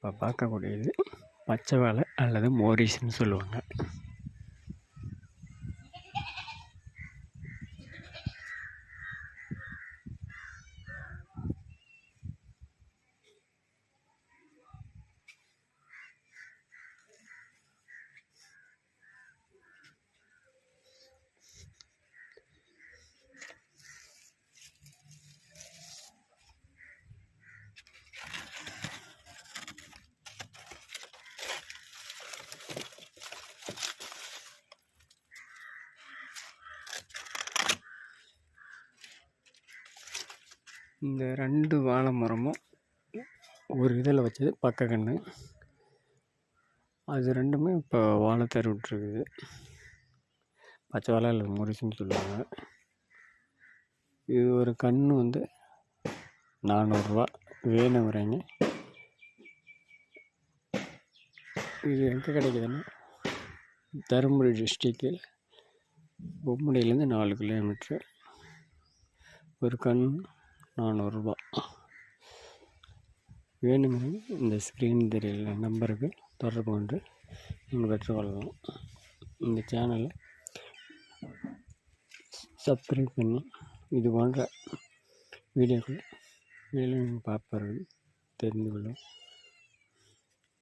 இப்போ பார்க்கக்கூடியது பச்சை வாழை அல்லது மோரிஸ்ன்னு சொல்லுவாங்க. இந்த 2 வாழை மரமும் ஒரு இதில் வச்சது பக்க கன்று. அது 2மே இப்போ வாழை தரு விட்டுருக்குது. பச்சை வாழை இல்லை மோரிஸ்ன்னு சொல்லுவாங்க. இது ஒரு கன்று வந்து 400 ரூபா. வேணுங்கிறீங்க. இது எங்கே கிடைக்குதுன்னா தருமபுரி டிஸ்ட்ரிக்டில் பொம்மடியிலேருந்து 4 கிலோமீட்ரு. ஒரு கண் 400 ரூபா. வேணுங்கிறவங்க இந்த ஸ்க்ரீன் தெரியல நம்பருக்கு தொடர்பு கொண்டு நீங்கள் பெற்றுக்கொள்ளலாம். இந்த சேனலை சப்ஸ்கிரைப் பண்ணி இது போன்ற வீடியோக்கள் மேலும் பார்ப்பவர்கள் தெரிந்து கொள்ளும்.